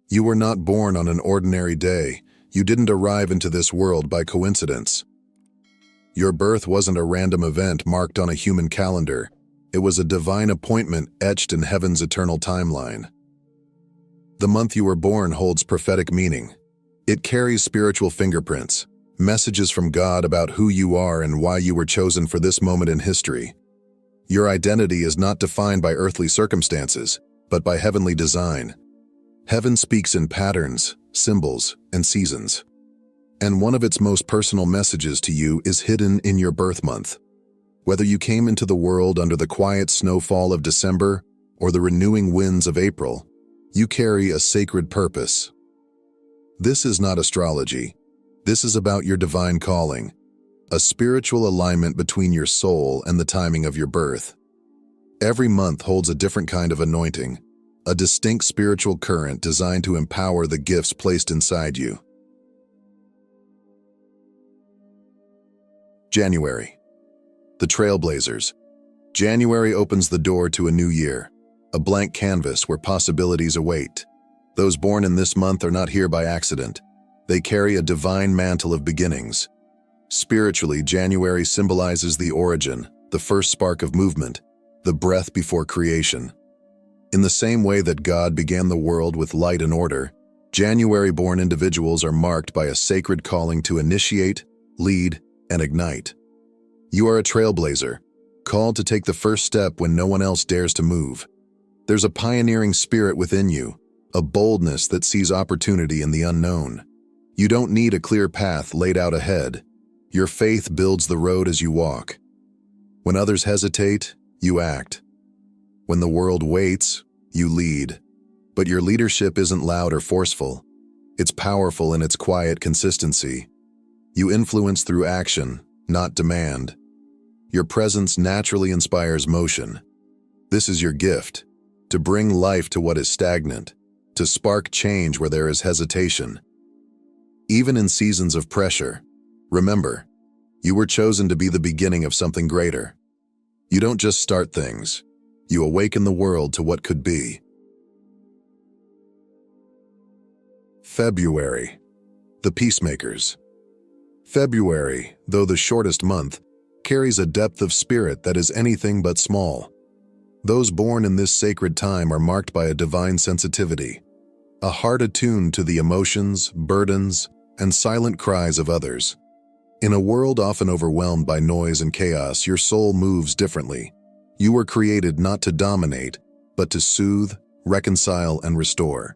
You were not born on an ordinary day. You didn't arrive into this world by coincidence. Your birth wasn't a random event marked on a human calendar. It was a divine appointment etched in heaven's eternal timeline. The month you were born holds prophetic meaning. It carries spiritual fingerprints, messages from God about who you are and why you were chosen for this moment in history. Your identity is not defined by earthly circumstances, but by heavenly design. Heaven speaks in patterns, symbols, and seasons. And one of its most personal messages to you is hidden in your birth month. Whether you came into the world under the quiet snowfall of December or the renewing winds of April, you carry a sacred purpose. This is not astrology. This is about your divine calling, a spiritual alignment between your soul and the timing of your birth. Every month holds a different kind of anointing, a distinct spiritual current designed to empower the gifts placed inside you. January. The Trailblazers. January opens the door to a new year, a blank canvas where possibilities await. Those born in this month are not here by accident. They carry a divine mantle of beginnings. Spiritually, January symbolizes the origin, the first spark of movement, the breath before creation. In the same way that God began the world with light and order, January-born individuals are marked by a sacred calling to initiate, lead, and ignite. You are a trailblazer, called to take the first step when no one else dares to move. There's a pioneering spirit within you, a boldness that sees opportunity in the unknown. You don't need a clear path laid out ahead. Your faith builds the road as you walk. When others hesitate, you act. When the world waits, you lead. But your leadership isn't loud or forceful. It's powerful in its quiet consistency. You influence through action, not demand. Your presence naturally inspires motion. This is your gift, to bring life to what is stagnant, to spark change where there is hesitation. Even in seasons of pressure, remember, you were chosen to be the beginning of something greater. You don't just start things, you awaken the world to what could be. February. The Peacemakers. February, though the shortest month, carries a depth of spirit that is anything but small. Those born in this sacred time are marked by a divine sensitivity, a heart attuned to the emotions, burdens, and silent cries of others. In a world often overwhelmed by noise and chaos, your soul moves differently. You were created not to dominate, but to soothe, reconcile, and restore.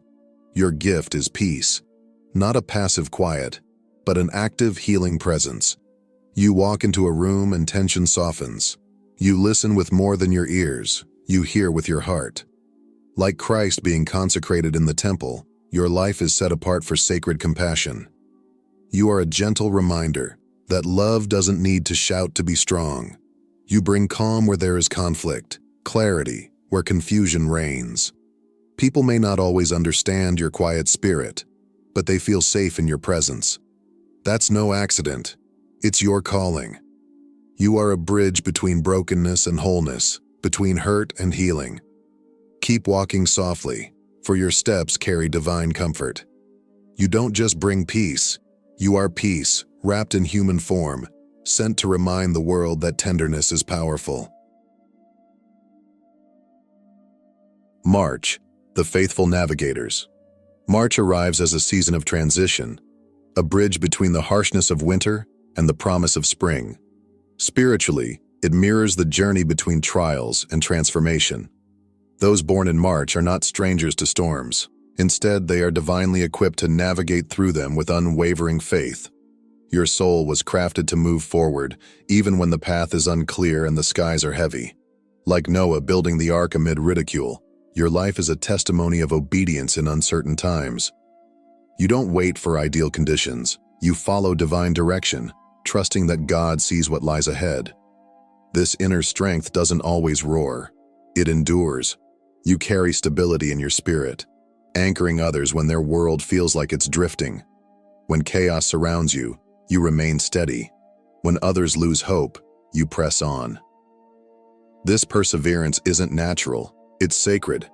Your gift is peace, not a passive quiet, but an active healing presence. You walk into a room and tension softens. You listen with more than your ears, you hear with your heart. Like Christ being consecrated in the temple, your life is set apart for sacred compassion. You are a gentle reminder that love doesn't need to shout to be strong. You bring calm where there is conflict, clarity where confusion reigns. People may not always understand your quiet spirit, but they feel safe in your presence. That's no accident. It's your calling. You are a bridge between brokenness and wholeness, between hurt and healing. Keep walking softly, for your steps carry divine comfort. You don't just bring peace. You are peace, wrapped in human form, sent to remind the world that tenderness is powerful. March. The Faithful Navigators. March arrives as a season of transition, a bridge between the harshness of winter and the promise of spring. Spiritually, it mirrors the journey between trials and transformation. Those born in March are not strangers to storms. Instead, they are divinely equipped to navigate through them with unwavering faith. Your soul was crafted to move forward, even when the path is unclear and the skies are heavy. Like Noah building the ark amid ridicule, your life is a testimony of obedience in uncertain times. You don't wait for ideal conditions. You follow divine direction, trusting that God sees what lies ahead. This inner strength doesn't always roar. It endures. You carry stability in your spirit, anchoring others when their world feels like it's drifting. When chaos surrounds you, you remain steady. When others lose hope, you press on. This perseverance isn't natural, it's sacred.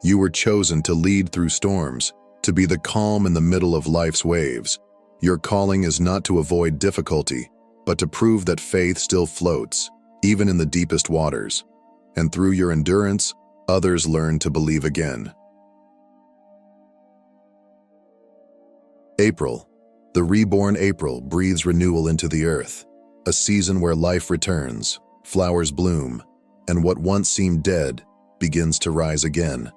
You were chosen to lead through storms, to be the calm in the middle of life's waves. Your calling is not to avoid difficulty, but to prove that faith still floats, even in the deepest waters. And through your endurance, others learn to believe again. April. The reborn April breathes renewal into the earth, a season where life returns, flowers bloom, and what once seemed dead begins to rise again.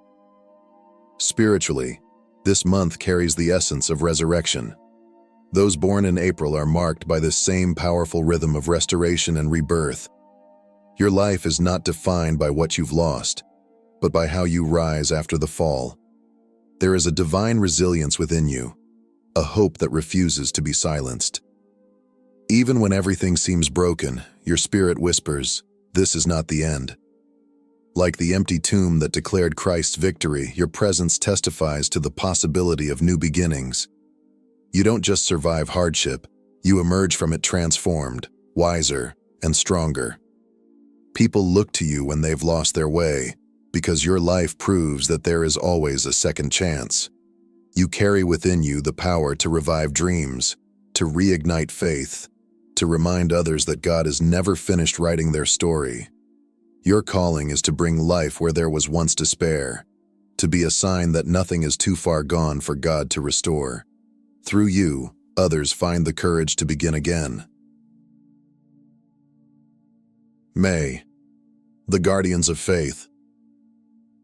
Spiritually, this month carries the essence of resurrection. Those born in April are marked by this same powerful rhythm of restoration and rebirth. Your life is not defined by what you've lost, but by how you rise after the fall. There is a divine resilience within you, a hope that refuses to be silenced. Even when everything seems broken, your spirit whispers, "This is not the end." Like the empty tomb that declared Christ's victory, your presence testifies to the possibility of new beginnings. You don't just survive hardship, you emerge from it transformed, wiser, and stronger. People look to you when they've lost their way, because your life proves that there is always a second chance. You carry within you the power to revive dreams, to reignite faith, to remind others that God is never finished writing their story. Your calling is to bring life where there was once despair, to be a sign that nothing is too far gone for God to restore. Through you, others find the courage to begin again. May. The guardians of faith.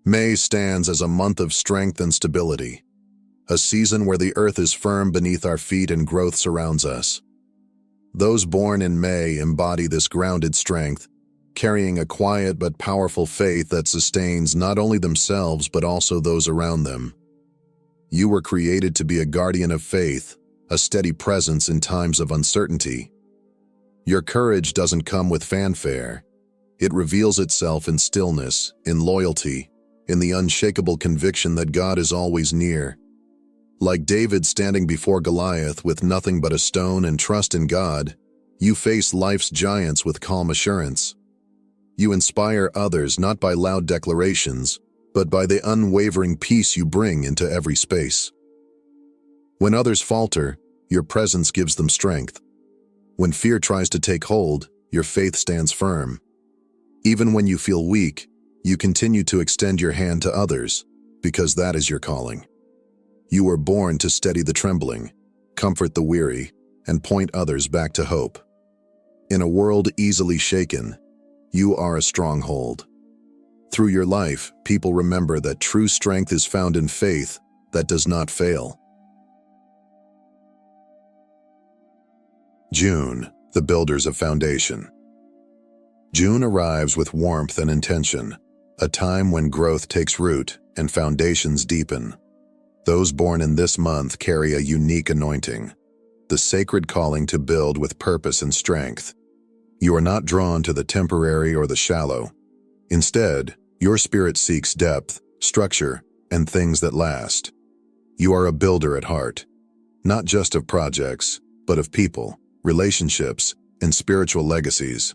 May stands as a month of strength and stability, a season where the earth is firm beneath our feet and growth surrounds us. Those born in May embody this grounded strength, carrying a quiet but powerful faith that sustains not only themselves but also those around them. You were created to be a guardian of faith, a steady presence in times of uncertainty. Your courage doesn't come with fanfare. It reveals itself in stillness, in loyalty, in the unshakable conviction that God is always near. Like David standing before Goliath with nothing but a stone and trust in God, you face life's giants with calm assurance. You inspire others not by loud declarations, but by the unwavering peace you bring into every space. When others falter, your presence gives them strength. When fear tries to take hold, your faith stands firm. Even when you feel weak, you continue to extend your hand to others, because that is your calling. You were born to steady the trembling, comfort the weary, and point others back to hope. In a world easily shaken, you are a stronghold. Through your life, people remember that true strength is found in faith that does not fail. June, the builders of foundation. June arrives with warmth and intention, a time when growth takes root and foundations deepen. Those born in this month carry a unique anointing, the sacred calling to build with purpose and strength. You are not drawn to the temporary or the shallow. Instead, your spirit seeks depth, structure, and things that last. You are a builder at heart, not just of projects, but of people, relationships, and spiritual legacies.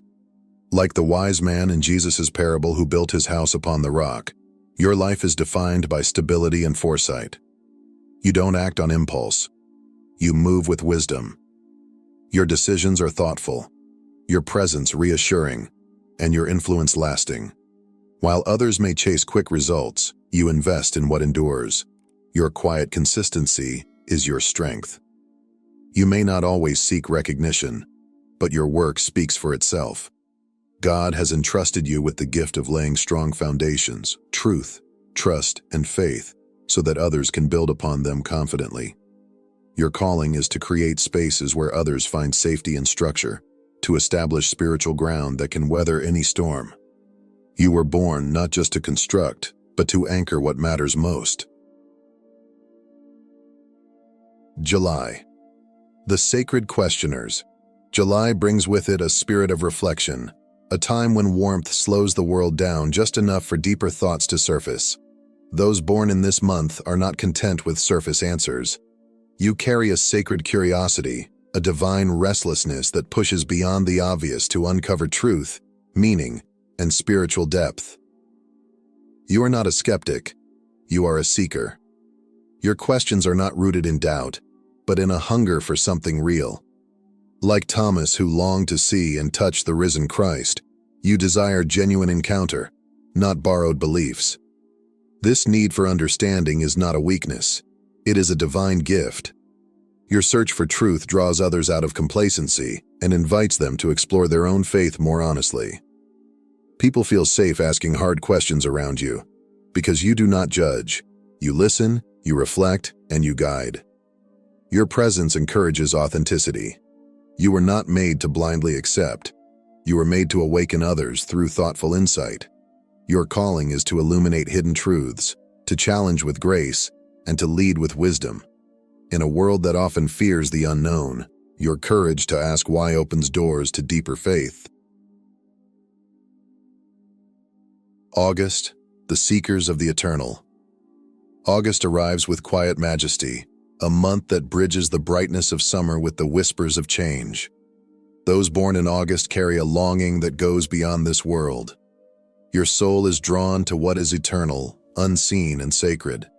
Like the wise man in Jesus' parable who built his house upon the rock, your life is defined by stability and foresight. You don't act on impulse. You move with wisdom. Your decisions are thoughtful, your presence reassuring, and your influence lasting. While others may chase quick results, you invest in what endures. Your quiet consistency is your strength. You may not always seek recognition, but your work speaks for itself. God has entrusted you with the gift of laying strong foundations, truth, trust, and faith, so that others can build upon them confidently. Your calling is to create spaces where others find safety and structure, to establish spiritual ground that can weather any storm. You were born not just to construct, but to anchor what matters most. July. The sacred questioners. July brings with it a spirit of reflection, a time when warmth slows the world down just enough for deeper thoughts to surface. Those born in this month are not content with surface answers. You carry a sacred curiosity, a divine restlessness that pushes beyond the obvious to uncover truth, meaning, and spiritual depth. You are not a skeptic, you are a seeker. Your questions are not rooted in doubt, but in a hunger for something real. Like Thomas, who longed to see and touch the risen Christ, you desire genuine encounter, not borrowed beliefs. This need for understanding is not a weakness. It is a divine gift. Your search for truth draws others out of complacency and invites them to explore their own faith more honestly. People feel safe asking hard questions around you because you do not judge. You listen, you reflect, and you guide. Your presence encourages authenticity. You were not made to blindly accept. You were made to awaken others through thoughtful insight. Your calling is to illuminate hidden truths, to challenge with grace, and to lead with wisdom. In a world that often fears the unknown, your courage to ask why opens doors to deeper faith. August, the Seekers of the Eternal. August arrives with quiet majesty, a month that bridges the brightness of summer with the whispers of change. Those born in August carry a longing that goes beyond this world. Your soul is drawn to what is eternal, unseen, and sacred.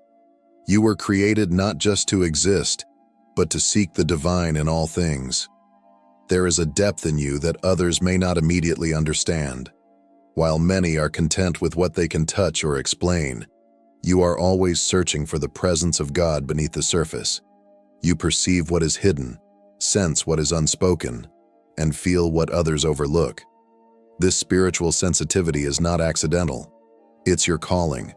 You were created not just to exist, but to seek the divine in all things. There is a depth in you that others may not immediately understand. While many are content with what they can touch or explain, you are always searching for the presence of God beneath the surface. You perceive what is hidden, sense what is unspoken, and feel what others overlook. This spiritual sensitivity is not accidental. It's your calling.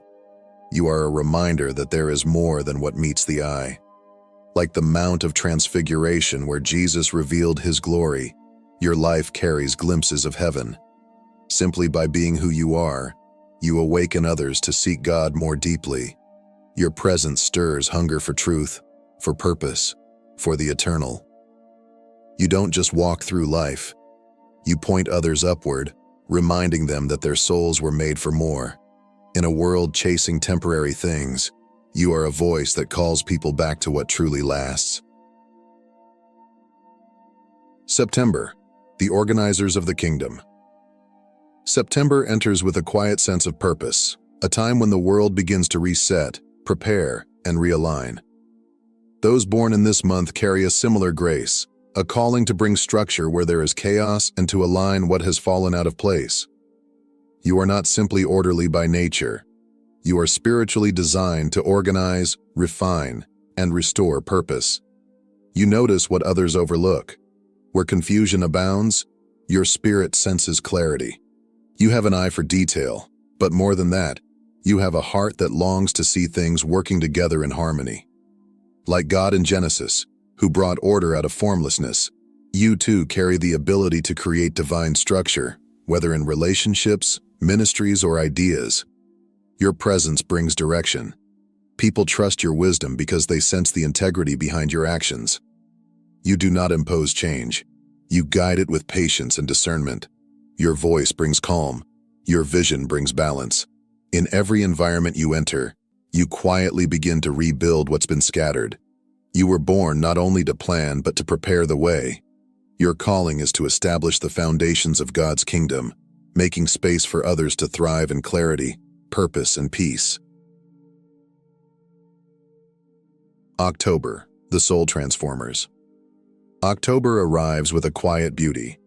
You are a reminder that there is more than what meets the eye. Like the Mount of Transfiguration where Jesus revealed his glory, your life carries glimpses of heaven. Simply by being who you are, you awaken others to seek God more deeply. Your presence stirs hunger for truth, for purpose, for the eternal. You don't just walk through life. You point others upward, reminding them that their souls were made for more. In a world chasing temporary things, you are a voice that calls people back to what truly lasts. September, the organizers of the kingdom. September enters with a quiet sense of purpose, a time when the world begins to reset, prepare, and realign. Those born in this month carry a similar grace, a calling to bring structure where there is chaos and to align what has fallen out of place. You are not simply orderly by nature. You are spiritually designed to organize, refine, and restore purpose. You notice what others overlook. Where confusion abounds, your spirit senses clarity. You have an eye for detail, but more than that, you have a heart that longs to see things working together in harmony. Like God in Genesis, who brought order out of formlessness, you too carry the ability to create divine structure, whether in relationships, ministries, or ideas. Your presence brings direction. People trust your wisdom because they sense the integrity behind your actions. You do not impose change. You guide it with patience and discernment. Your voice brings calm. Your vision brings balance. In every environment you enter, you quietly begin to rebuild what's been scattered. You were born not only to plan, but to prepare the way. Your calling is to establish the foundations of God's kingdom, making space for others to thrive in clarity, purpose, and peace. October, the soul transformers. October arrives with a quiet beauty.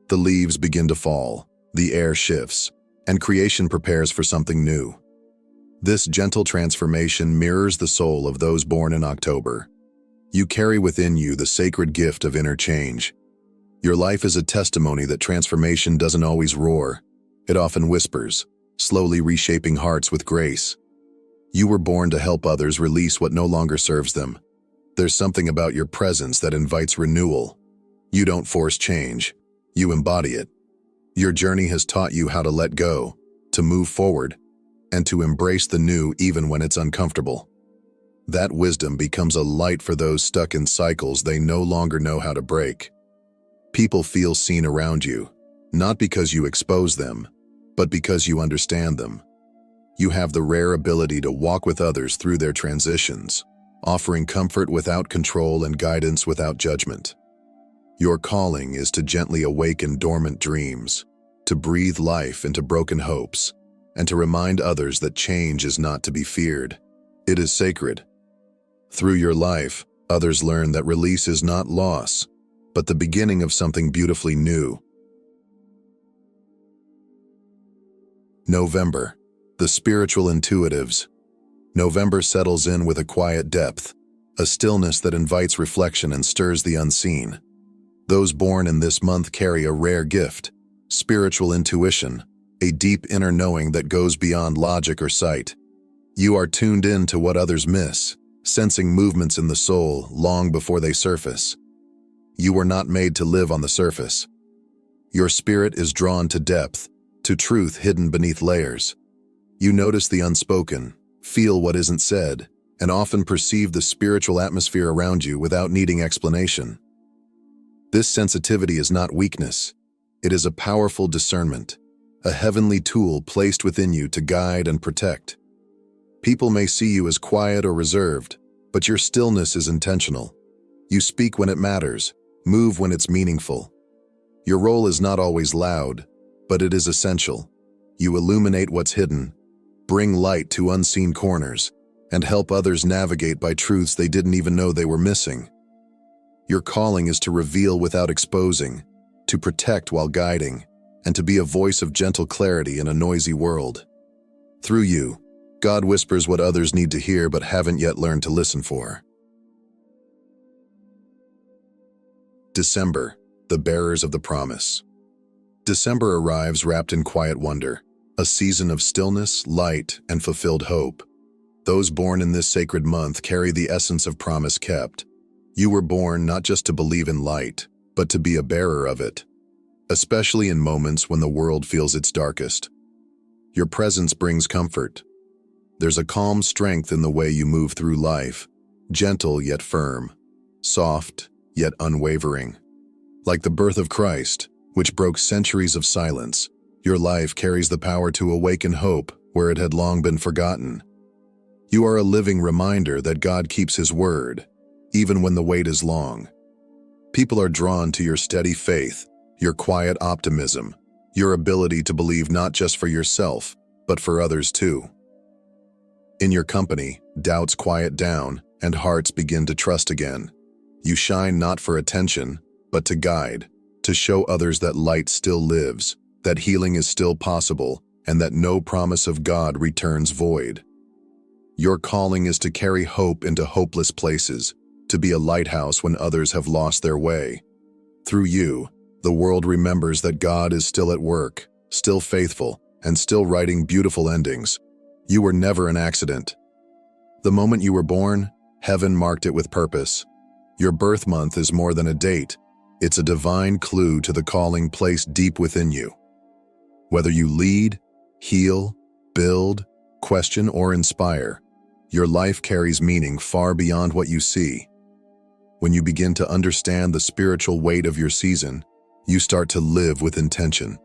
The leaves begin to fall, the air shifts, and creation prepares for something new. This gentle transformation mirrors the soul of those born in October. You carry within you the sacred gift of inner change. Your life is a testimony that transformation doesn't always roar. It often whispers, slowly reshaping hearts with grace. You were born to help others release what no longer serves them. There's something about your presence that invites renewal. You don't force change. You embody it. Your journey has taught you how to let go, to move forward, and to embrace the new even when it's uncomfortable. That wisdom becomes a light for those stuck in cycles they no longer know how to break. People feel seen around you, not because you expose them, but because you understand them. You have the rare ability to walk with others through their transitions, offering comfort without control and guidance without judgment. Your calling is to gently awaken dormant dreams, to breathe life into broken hopes, and to remind others that change is not to be feared. It is sacred. Through your life, others learn that release is not loss, but the beginning of something beautifully new. November, the spiritual intuitives. November settles in with a quiet depth, a stillness that invites reflection and stirs the unseen. Those born in this month carry a rare gift, spiritual intuition, a deep inner knowing that goes beyond logic or sight. You are tuned in to what others miss, sensing movements in the soul long before they surface. You were not made to live on the surface. Your spirit is drawn to depth, to truth hidden beneath layers. You notice the unspoken, feel what isn't said, and often perceive the spiritual atmosphere around you without needing explanation. This sensitivity is not weakness. It is a powerful discernment, a heavenly tool placed within you to guide and protect. People may see you as quiet or reserved, but your stillness is intentional. You speak when it matters, move when it's meaningful. Your role is not always loud, but it is essential. You illuminate what's hidden, bring light to unseen corners, and help others navigate by truths they didn't even know they were missing. Your calling is to reveal without exposing, to protect while guiding, and to be a voice of gentle clarity in a noisy world. Through you, God whispers what others need to hear but haven't yet learned to listen for. December, the bearers of the promise. December arrives wrapped in quiet wonder, a season of stillness, light, and fulfilled hope. Those born in this sacred month carry the essence of promise kept. You were born not just to believe in light, but to be a bearer of it, especially in moments when the world feels its darkest. Your presence brings comfort. There's a calm strength in the way you move through life, gentle yet firm, soft yet unwavering. Like the birth of Christ, which broke centuries of silence, your life carries the power to awaken hope where it had long been forgotten. You are a living reminder that God keeps His word, even when the wait is long. People are drawn to your steady faith, your quiet optimism, your ability to believe not just for yourself, but for others too. In your company, doubts quiet down and hearts begin to trust again. You shine not for attention, but to guide, to show others that light still lives, that healing is still possible, and that no promise of God returns void. Your calling is to carry hope into hopeless places, to be a lighthouse when others have lost their way. Through you, the world remembers that God is still at work, still faithful, and still writing beautiful endings. You were never an accident. The moment you were born, heaven marked it with purpose. Your birth month is more than a date. It's a divine clue to the calling placed deep within you. Whether you lead, heal, build, question, or inspire, your life carries meaning far beyond what you see. When you begin to understand the spiritual weight of your season, you start to live with intention.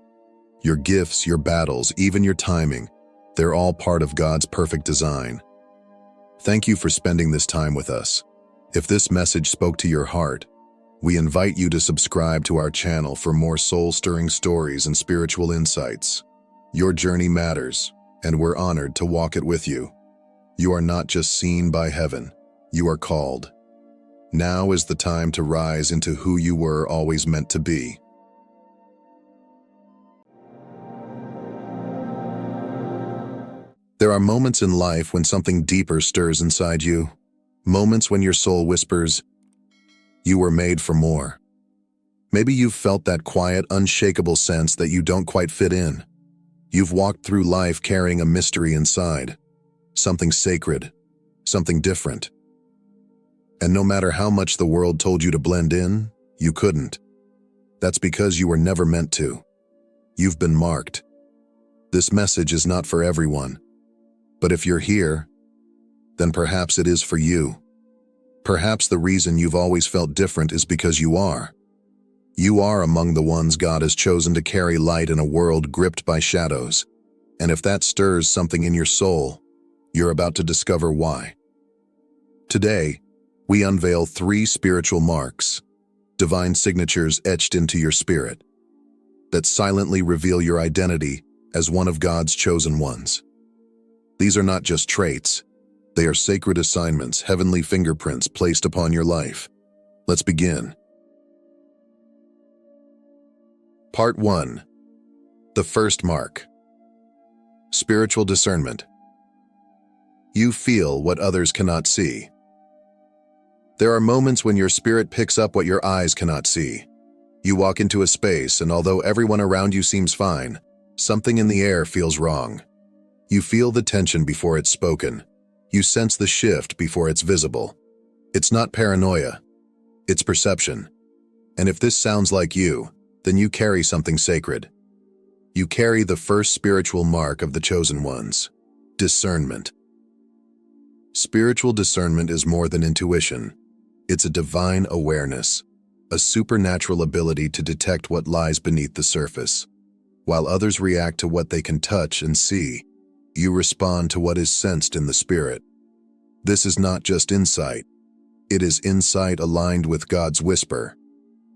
Your gifts, your battles, even your timing, they're all part of God's perfect design. Thank you for spending this time with us. If this message spoke to your heart, we invite you to subscribe to our channel for more soul-stirring stories and spiritual insights. Your journey matters, and we're honored to walk it with you. You are not just seen by heaven, you are called. Now is the time to rise into who you were always meant to be. There are moments in life when something deeper stirs inside you. Moments when your soul whispers, "You were made for more." Maybe you've felt that quiet, unshakable sense that you don't quite fit in. You've walked through life carrying a mystery inside, something sacred, something different. And no matter how much the world told you to blend in, you couldn't. That's because you were never meant to. You've been marked. This message is not for everyone. But if you're here, then perhaps it is for you. Perhaps the reason you've always felt different is because you are. You are among the ones God has chosen to carry light in a world gripped by shadows. And if that stirs something in your soul, you're about to discover why. Today, we unveil 3 spiritual marks, divine signatures etched into your spirit, that silently reveal your identity as one of God's chosen ones. These are not just traits, They are sacred assignments, heavenly fingerprints placed upon your life. Let's begin. Part 1. The first mark. Spiritual discernment. You feel what others cannot see. There are moments when your spirit picks up what your eyes cannot see. You walk into a space, and although everyone around you seems fine, something in the air feels wrong. You feel the tension before it's spoken. You sense the shift before it's visible. It's not paranoia. It's perception. And if this sounds like you, then you carry something sacred. You carry the first spiritual mark of the chosen ones: discernment. Spiritual discernment is more than intuition. It's a divine awareness, a supernatural ability to detect what lies beneath the surface. While others react to what they can touch and see, you respond to what is sensed in the spirit. This is not just insight. It is insight aligned with God's whisper.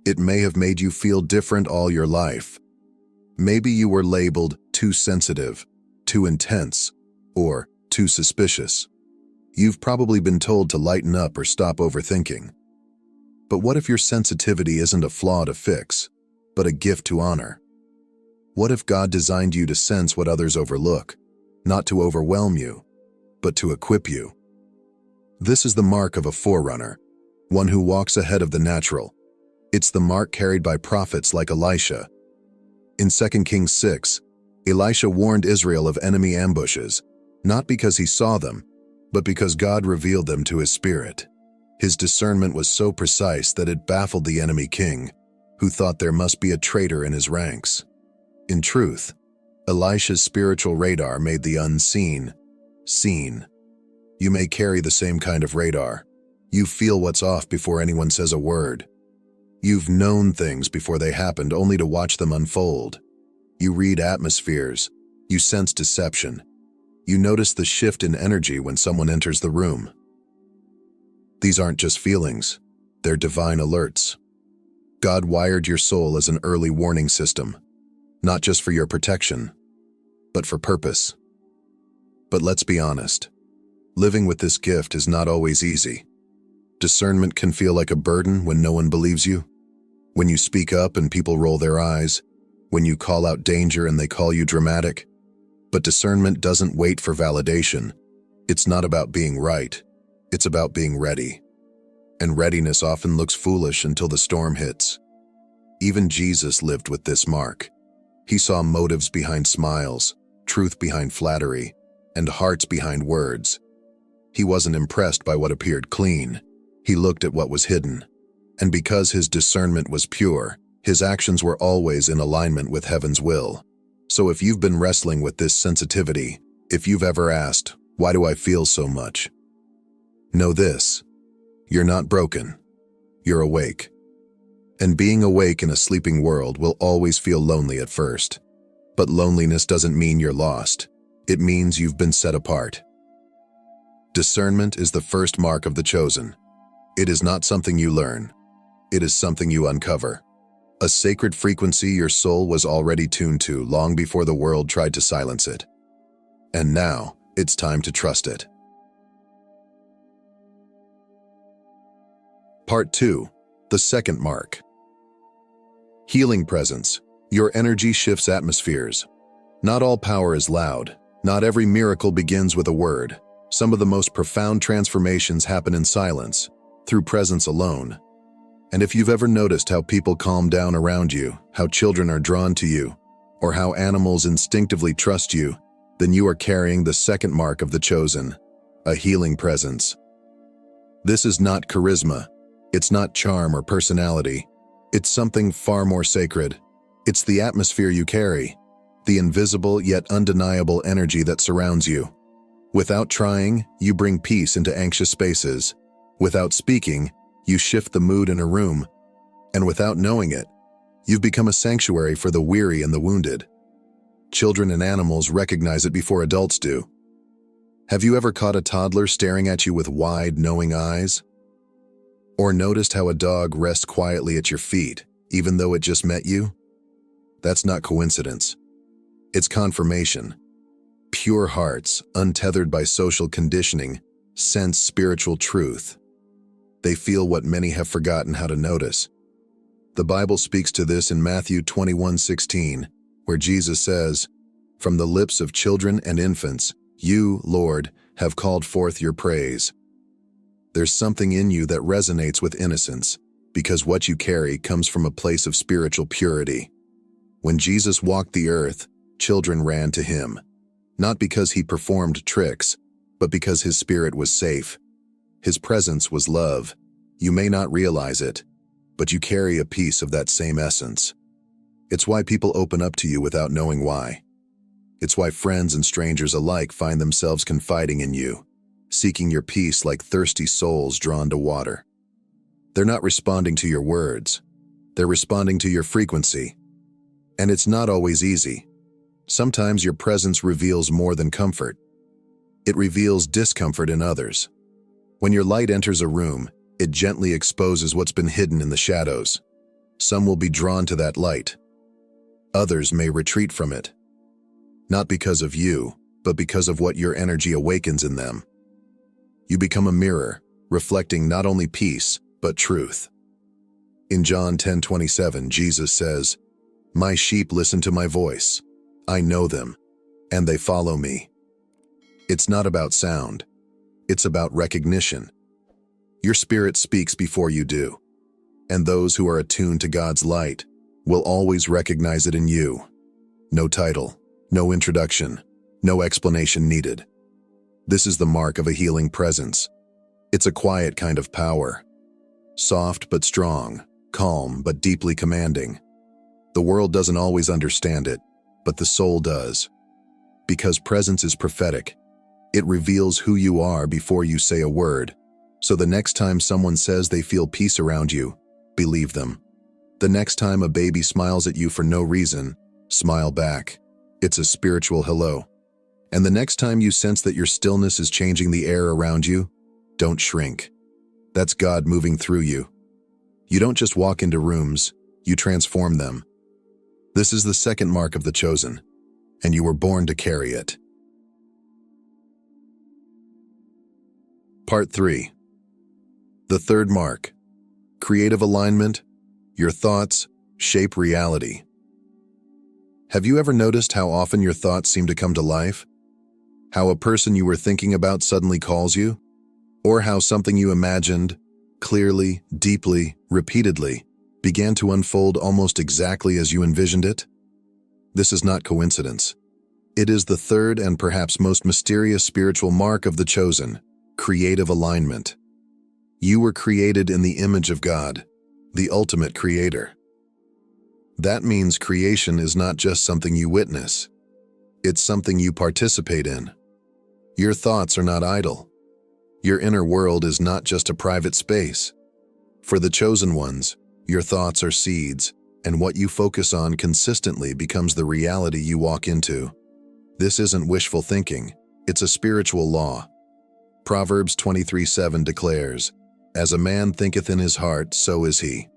It may have made you feel different all your life. Maybe you were labeled too sensitive, too intense, or too suspicious. You've probably been told to lighten up or stop overthinking. But what if your sensitivity isn't a flaw to fix, but a gift to honor? What if God designed you to sense what others overlook, not to overwhelm you, but to equip you? This is the mark of a forerunner, one who walks ahead of the natural. It's the mark carried by prophets like Elisha. In 2 Kings 6, Elisha warned Israel of enemy ambushes, not because he saw them, but because God revealed them to his spirit. His discernment was so precise that it baffled the enemy king, who thought there must be a traitor in his ranks. In truth, Elisha's spiritual radar made the unseen seen. You may carry the same kind of radar. You feel what's off before anyone says a word. You've known things before they happened, only to watch them unfold. You read atmospheres. You sense deception. You notice the shift in energy when someone enters the room. These aren't just feelings. They're divine alerts. God wired your soul as an early warning system, not just for your protection, but for purpose. But let's be honest. Living with this gift is not always easy. Discernment can feel like a burden when no one believes you, when you speak up and people roll their eyes, when you call out danger and they call you dramatic. But discernment doesn't wait for validation. It's not about being right. It's about being ready. And readiness often looks foolish until the storm hits. Even Jesus lived with this mark. He saw motives behind smiles, truth behind flattery, and hearts behind words. He wasn't impressed by what appeared clean. He looked at what was hidden. And because his discernment was pure, his actions were always in alignment with heaven's will. So if you've been wrestling with this sensitivity, if you've ever asked, "Why do I feel so much?" know this: you're not broken. You're awake. And being awake in a sleeping world will always feel lonely at first. But loneliness doesn't mean you're lost. It means you've been set apart. Discernment is the first mark of the chosen. It is not something you learn. It is something you uncover. A sacred frequency your soul was already tuned to long before the world tried to silence it. And now, it's time to trust it. Part 2. The second mark. Healing presence. Your energy shifts atmospheres. Not all power is loud. Not every miracle begins with a word. Some of the most profound transformations happen in silence, through presence alone. And if you've ever noticed how people calm down around you, how children are drawn to you, or how animals instinctively trust you, then you are carrying the second mark of the chosen, a healing presence. This is not charisma. It's not charm or personality. It's something far more sacred. It's the atmosphere you carry, the invisible yet undeniable energy that surrounds you. Without trying, you bring peace into anxious spaces. Without speaking, you shift the mood in a room. And without knowing it, you've become a sanctuary for the weary and the wounded. Children and animals recognize it before adults do. Have you ever caught a toddler staring at you with wide, knowing eyes? Or noticed how a dog rests quietly at your feet, even though it just met you? That's not coincidence. It's confirmation. Pure hearts, untethered by social conditioning, sense spiritual truth. They feel what many have forgotten how to notice. The Bible speaks to this in Matthew 21:16, where Jesus says, "From the lips of children and infants, you, Lord, have called forth your praise." There's something in you that resonates with innocence, because what you carry comes from a place of spiritual purity. When Jesus walked the earth, children ran to him, not because he performed tricks, but because his spirit was safe. His presence was love. You may not realize it, but you carry a piece of that same essence. It's why people open up to you without knowing why. It's why friends and strangers alike find themselves confiding in you, seeking your peace like thirsty souls drawn to water. They're not responding to your words. They're responding to your frequency. And it's not always easy. Sometimes your presence reveals more than comfort. It reveals discomfort in others. When your light enters a room, it gently exposes what's been hidden in the shadows. Some will be drawn to that light. Others may retreat from it. Not because of you, but because of what your energy awakens in them. You become a mirror, reflecting not only peace, but truth. In John 10:27, Jesus says, "My sheep listen to my voice. I know them, and they follow me." It's not about sound. It's about recognition. Your spirit speaks before you do, and those who are attuned to God's light will always recognize it in you. No title, no introduction, no explanation needed. This is the mark of a healing presence. It's a quiet kind of power. Soft but strong, calm but deeply commanding. The world doesn't always understand it, but the soul does. Because presence is prophetic. It reveals who you are before you say a word. So the next time someone says they feel peace around you, believe them. The next time a baby smiles at you for no reason, smile back. It's a spiritual hello. And the next time you sense that your stillness is changing the air around you, don't shrink. That's God moving through you. You don't just walk into rooms, you transform them. This is the second mark of the chosen, and you were born to carry it. Part 3. The third mark. Creative alignment. Your thoughts shape reality. Have you ever noticed how often your thoughts seem to come to life? How a person you were thinking about suddenly calls you? Or how something you imagined, clearly, deeply, repeatedly, began to unfold almost exactly as you envisioned it? This is not coincidence. It is the third and perhaps most mysterious spiritual mark of the chosen, creative alignment. You were created in the image of God, the ultimate creator. That means creation is not just something you witness. It's something you participate in. Your thoughts are not idle. Your inner world is not just a private space. For the chosen ones, your thoughts are seeds, and what you focus on consistently becomes the reality you walk into. This isn't wishful thinking, it's a spiritual law. Proverbs 23:7 declares, "As a man thinketh in his heart, so is he."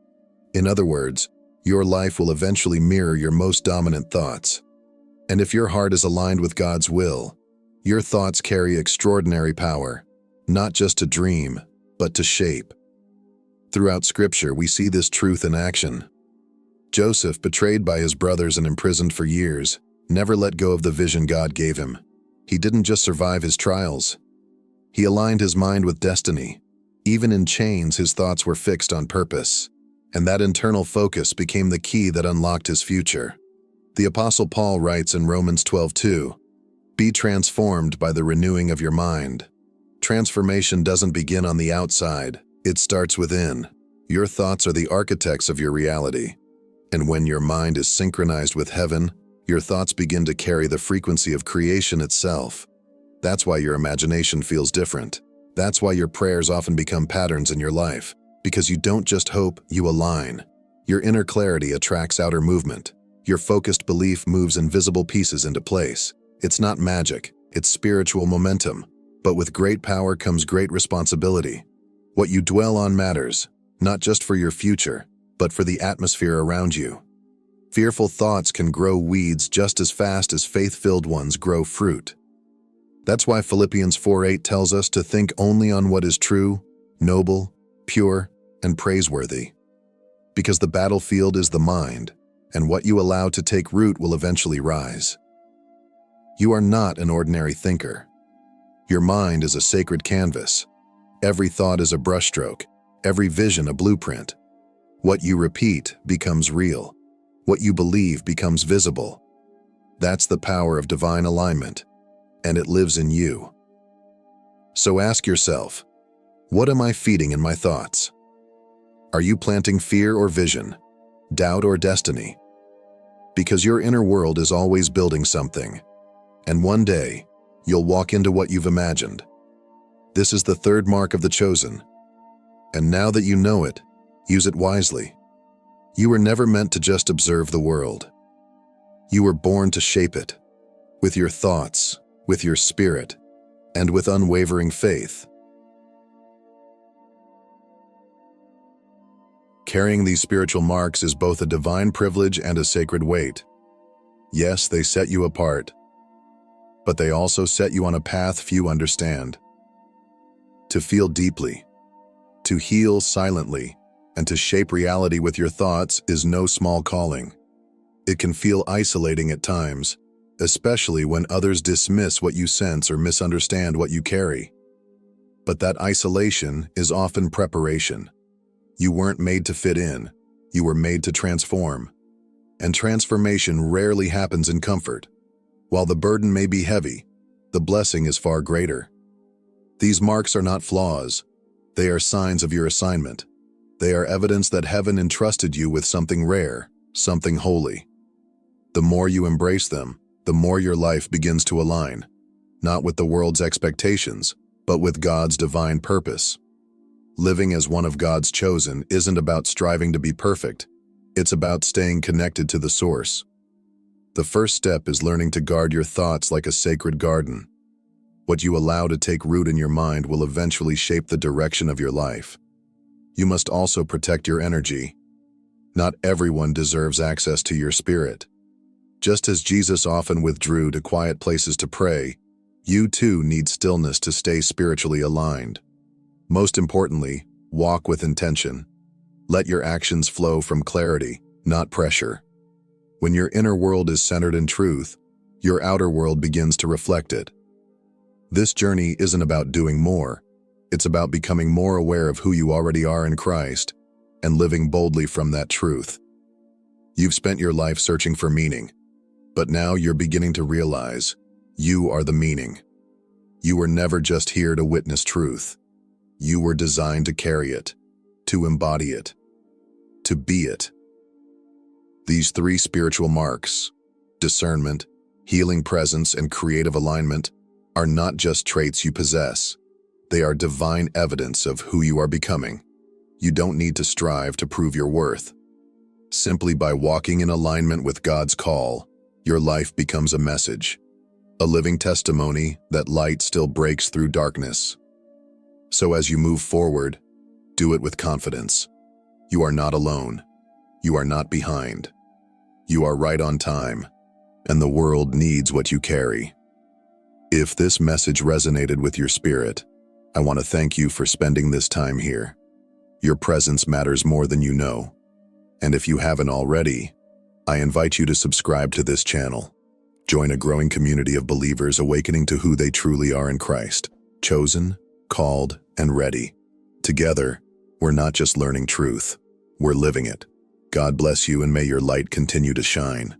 In other words, your life will eventually mirror your most dominant thoughts. And if your heart is aligned with God's will, your thoughts carry extraordinary power, not just to dream, but to shape. Throughout Scripture, we see this truth in action. Joseph, betrayed by his brothers and imprisoned for years, never let go of the vision God gave him. He didn't just survive his trials. He aligned his mind with destiny. Even in chains, his thoughts were fixed on purpose, and that internal focus became the key that unlocked his future. The Apostle Paul writes in Romans 12:2, "Be transformed by the renewing of your mind." Transformation doesn't begin on the outside, it starts within. Your thoughts are the architects of your reality. And when your mind is synchronized with heaven, your thoughts begin to carry the frequency of creation itself. That's why your imagination feels different. That's why your prayers often become patterns in your life. Because you don't just hope, you align. Your inner clarity attracts outer movement. Your focused belief moves invisible pieces into place. It's not magic, it's spiritual momentum. But with great power comes great responsibility. What you dwell on matters, not just for your future, but for the atmosphere around you. Fearful thoughts can grow weeds just as fast as faith-filled ones grow fruit. That's why Philippians 4:8 tells us to think only on what is true, noble, pure, and praiseworthy. Because the battlefield is the mind, and what you allow to take root will eventually rise. You are not an ordinary thinker. Your mind is a sacred canvas. Every thought is a brushstroke, every vision a blueprint. What you repeat becomes real. What you believe becomes visible. That's the power of divine alignment, and it lives in you. So ask yourself, what am I feeding in my thoughts? Are you planting fear or vision, doubt or destiny? Because your inner world is always building something, and one day, you'll walk into what you've imagined. This is the third mark of the chosen. And now that you know it, use it wisely. You were never meant to just observe the world. You were born to shape it, with your thoughts, with your spirit, and with unwavering faith. Carrying these spiritual marks is both a divine privilege and a sacred weight. Yes, they set you apart, but they also set you on a path few understand. To feel deeply, to heal silently, and to shape reality with your thoughts is no small calling. It can feel isolating at times, especially when others dismiss what you sense or misunderstand what you carry. But that isolation is often preparation. You weren't made to fit in, you were made to transform. And transformation rarely happens in comfort. While the burden may be heavy, the blessing is far greater. These marks are not flaws, they are signs of your assignment. They are evidence that heaven entrusted you with something rare, something holy. The more you embrace them, the more your life begins to align, not with the world's expectations, but with God's divine purpose. Living as one of God's chosen isn't about striving to be perfect, it's about staying connected to the source. The first step is learning to guard your thoughts like a sacred garden. What you allow to take root in your mind will eventually shape the direction of your life. You must also protect your energy. Not everyone deserves access to your spirit. Just as Jesus often withdrew to quiet places to pray, you too need stillness to stay spiritually aligned. Most importantly, walk with intention. Let your actions flow from clarity, not pressure. When your inner world is centered in truth, your outer world begins to reflect it. This journey isn't about doing more. It's about becoming more aware of who you already are in Christ and living boldly from that truth. You've spent your life searching for meaning, but now you're beginning to realize you are the meaning. You were never just here to witness truth. You were designed to carry it, to embody it, to be it. These three spiritual marks, discernment, healing presence, and creative alignment, are not just traits you possess. They are divine evidence of who you are becoming. You don't need to strive to prove your worth. Simply by walking in alignment with God's call, your life becomes a message, a living testimony that light still breaks through darkness. So as you move forward, do it with confidence. You are not alone. You are not behind. You are right on time, and the world needs what you carry. If this message resonated with your spirit, I want to thank you for spending this time here. Your presence matters more than you know. And if you haven't already, I invite you to subscribe to this channel. Join a growing community of believers awakening to who they truly are in Christ, chosen, called, and ready. Together, we're not just learning truth, we're living it. God bless you, and may your light continue to shine.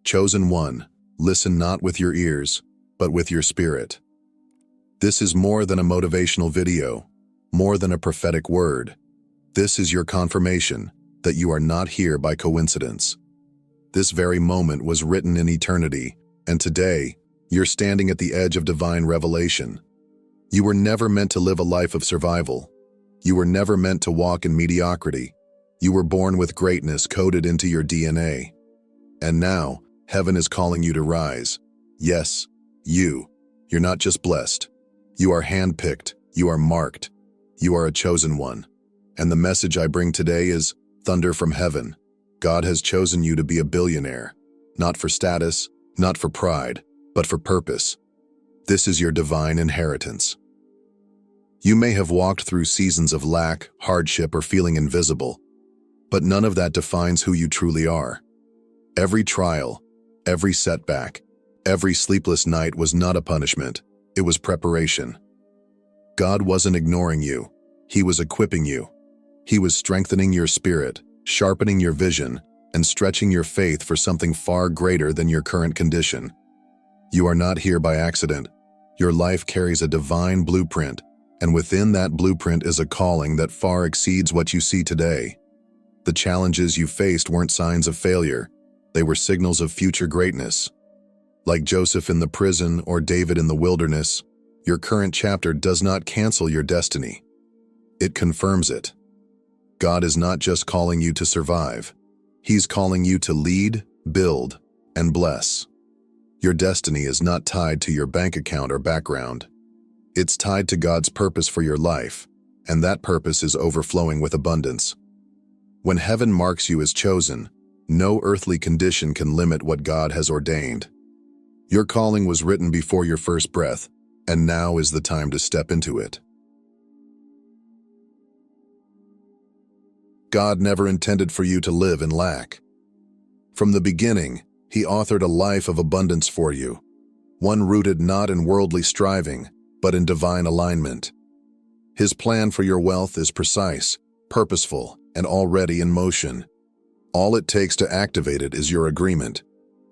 Chosen one, listen not with your ears, but with your spirit. This is more than a motivational video, more than a prophetic word. This is your confirmation that you are not here by coincidence. This very moment was written in eternity, and today, you're standing at the edge of divine revelation. You were never meant to live a life of survival. You were never meant to walk in mediocrity. You were born with greatness coded into your DNA. And now, heaven is calling you to rise. Yes, you're not just blessed. You are handpicked, you are marked, you are a chosen one. And the message I bring today is thunder from heaven. God has chosen you to be a billionaire, not for status, not for pride, but for purpose. This is your divine inheritance. You may have walked through seasons of lack, hardship, or feeling invisible, but none of that defines who you truly are. Every trial, every setback, every sleepless night was not a punishment, it was preparation. God wasn't ignoring you, He was equipping you. He was strengthening your spirit, sharpening your vision, and stretching your faith for something far greater than your current condition. You are not here by accident. Your life carries a divine blueprint, and within that blueprint is a calling that far exceeds what you see today. The challenges you faced weren't signs of failure. They were signals of future greatness. Like Joseph in the prison or David in the wilderness, your current chapter does not cancel your destiny. It confirms it. God is not just calling you to survive. He's calling you to lead, build, and bless. Your destiny is not tied to your bank account or background. It's tied to God's purpose for your life, and that purpose is overflowing with abundance. When heaven marks you as chosen, no earthly condition can limit what God has ordained. Your calling was written before your first breath, and now is the time to step into it. God never intended for you to live in lack. From the beginning, He authored a life of abundance for you, one rooted not in worldly striving, but in divine alignment. His plan for your wealth is precise, purposeful, and already in motion. All it takes to activate it is your agreement,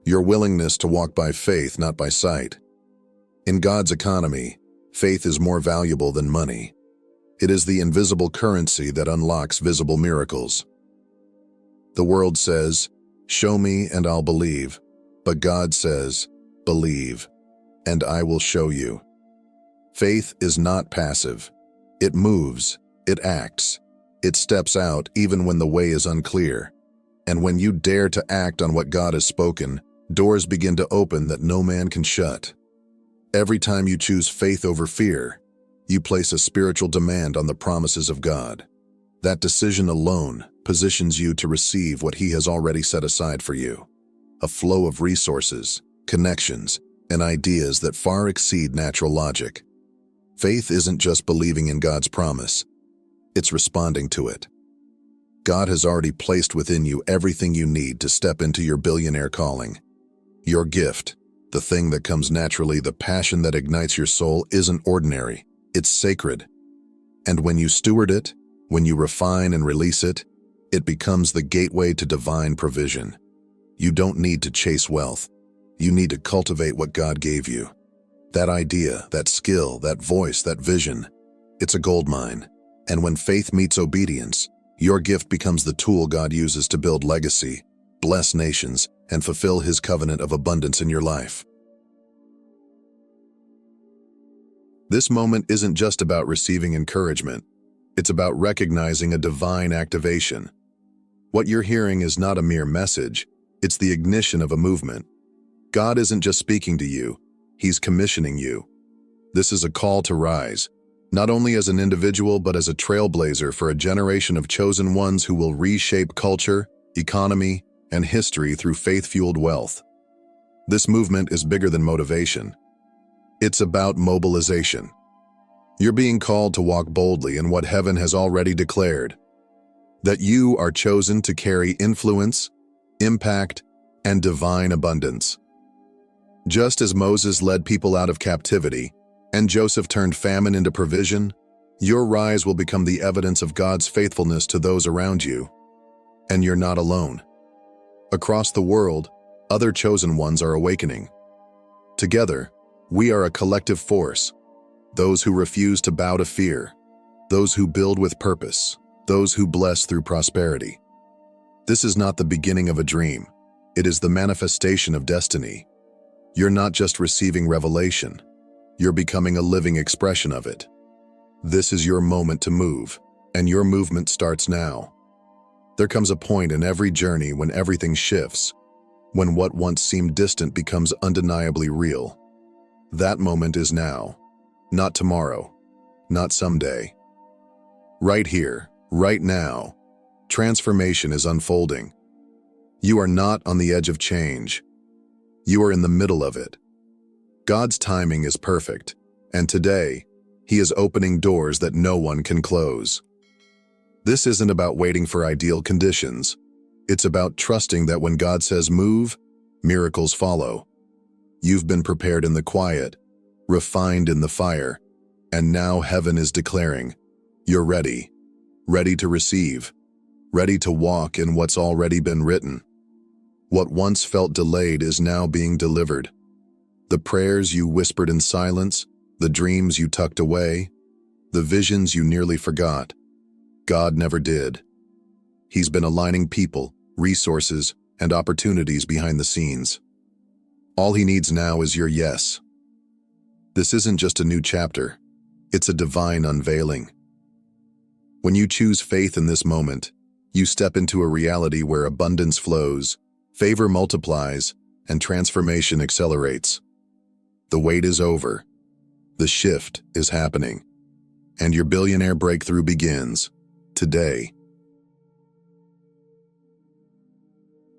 your willingness to walk by faith, not by sight. In God's economy, faith is more valuable than money. It is the invisible currency that unlocks visible miracles. The world says, "Show me and I'll believe," but God says, "Believe, and I will show you." Faith is not passive. It moves, it acts, it steps out even when the way is unclear. And when you dare to act on what God has spoken, doors begin to open that no man can shut. Every time you choose faith over fear, you place a spiritual demand on the promises of God. That decision alone positions you to receive what He has already set aside for you, a flow of resources, connections, and ideas that far exceed natural logic. Faith isn't just believing in God's promise, it's responding to it. God has already placed within you everything you need to step into your billionaire calling. Your gift, the thing that comes naturally, the passion that ignites your soul, isn't ordinary. It's sacred. And when you steward it, when you refine and release it, it becomes the gateway to divine provision. You don't need to chase wealth. You need to cultivate what God gave you. That idea, that skill, that voice, that vision, it's a gold mine. And when faith meets obedience, your gift becomes the tool God uses to build legacy, bless nations, and fulfill His covenant of abundance in your life. This moment isn't just about receiving encouragement. It's about recognizing a divine activation. What you're hearing is not a mere message, it's the ignition of a movement. God isn't just speaking to you, He's commissioning you. This is a call to rise, not only as an individual but as a trailblazer for a generation of chosen ones who will reshape culture, economy, and history through faith-fueled wealth. This movement is bigger than motivation. It's about mobilization. You're being called to walk boldly in what heaven has already declared, that you are chosen to carry influence, impact, and divine abundance. Just as Moses led people out of captivity and Joseph turned famine into provision, your rise will become the evidence of God's faithfulness to those around you. And you're not alone. Across the world, other chosen ones are awakening. Together, we are a collective force, those who refuse to bow to fear, those who build with purpose, those who bless through prosperity. This is not the beginning of a dream, it is the manifestation of destiny. You're not just receiving revelation, you're becoming a living expression of it. This is your moment to move, and your movement starts now. There comes a point in every journey when everything shifts, when what once seemed distant becomes undeniably real. That moment is now, not tomorrow, not someday. Right here, right now, transformation is unfolding. You are not on the edge of change. You are in the middle of it. God's timing is perfect, and today, He is opening doors that no one can close. This isn't about waiting for ideal conditions. It's about trusting that when God says move, miracles follow. You've been prepared in the quiet, refined in the fire, and now heaven is declaring, you're ready, ready to receive, ready to walk in what's already been written. What once felt delayed is now being delivered. The prayers you whispered in silence, the dreams you tucked away, the visions you nearly forgot, God never did. He's been aligning people, resources, and opportunities behind the scenes. All He needs now is your yes. This isn't just a new chapter, it's a divine unveiling. When you choose faith in this moment, you step into a reality where abundance flows, favor multiplies, and transformation accelerates. The wait is over. The shift is happening. And your billionaire breakthrough begins today.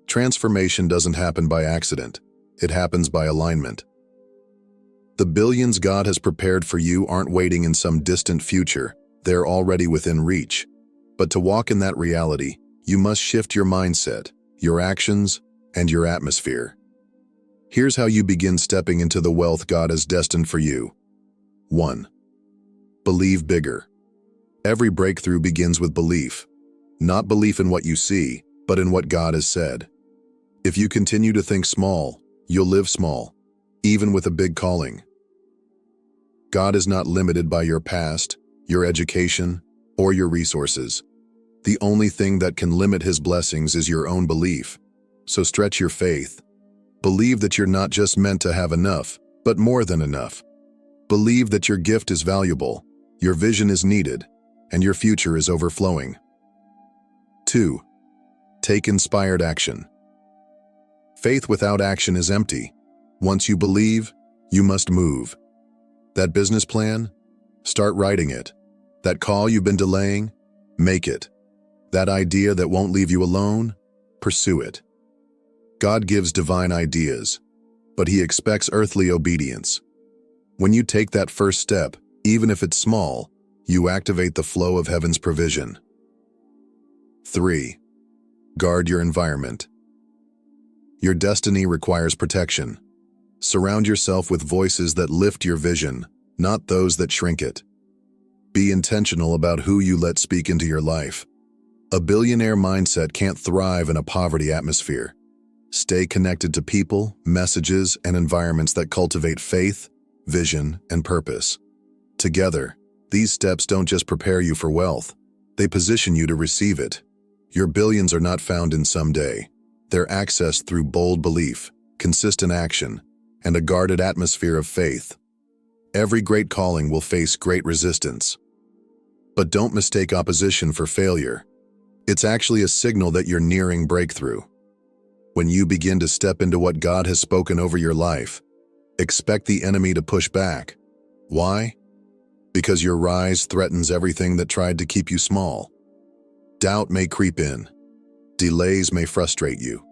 Transformation doesn't happen by accident. It happens by alignment. The billions God has prepared for you aren't waiting in some distant future. They're already within reach. But to walk in that reality, you must shift your mindset, your actions, and your atmosphere. Here's how you begin stepping into the wealth God has destined for you. 1. Believe bigger. Every breakthrough begins with belief. Not belief in what you see, but in what God has said. If you continue to think small, you'll live small, even with a big calling. God is not limited by your past, your education, or your resources. The only thing that can limit His blessings is your own belief. So stretch your faith. Believe that you're not just meant to have enough, but more than enough. Believe that your gift is valuable, your vision is needed, and your future is overflowing. 2. Take inspired action. Faith without action is empty. Once you believe, you must move. That business plan? Start writing it. That call you've been delaying? Make it. That idea that won't leave you alone? Pursue it. God gives divine ideas, but He expects earthly obedience. When you take that first step, even if it's small, you activate the flow of heaven's provision. 3. Guard your environment. Your destiny requires protection. Surround yourself with voices that lift your vision, not those that shrink it. Be intentional about who you let speak into your life. A billionaire mindset can't thrive in a poverty atmosphere. Stay connected to people, messages, and environments that cultivate faith, vision, and purpose. Together, these steps don't just prepare you for wealth, they position you to receive it. Your billions are not found in someday. They're accessed through bold belief, consistent action, and a guarded atmosphere of faith. Every great calling will face great resistance. But don't mistake opposition for failure. It's actually a signal that you're nearing breakthrough. When you begin to step into what God has spoken over your life, expect the enemy to push back. Why? Because your rise threatens everything that tried to keep you small. Doubt may creep in. Delays may frustrate you.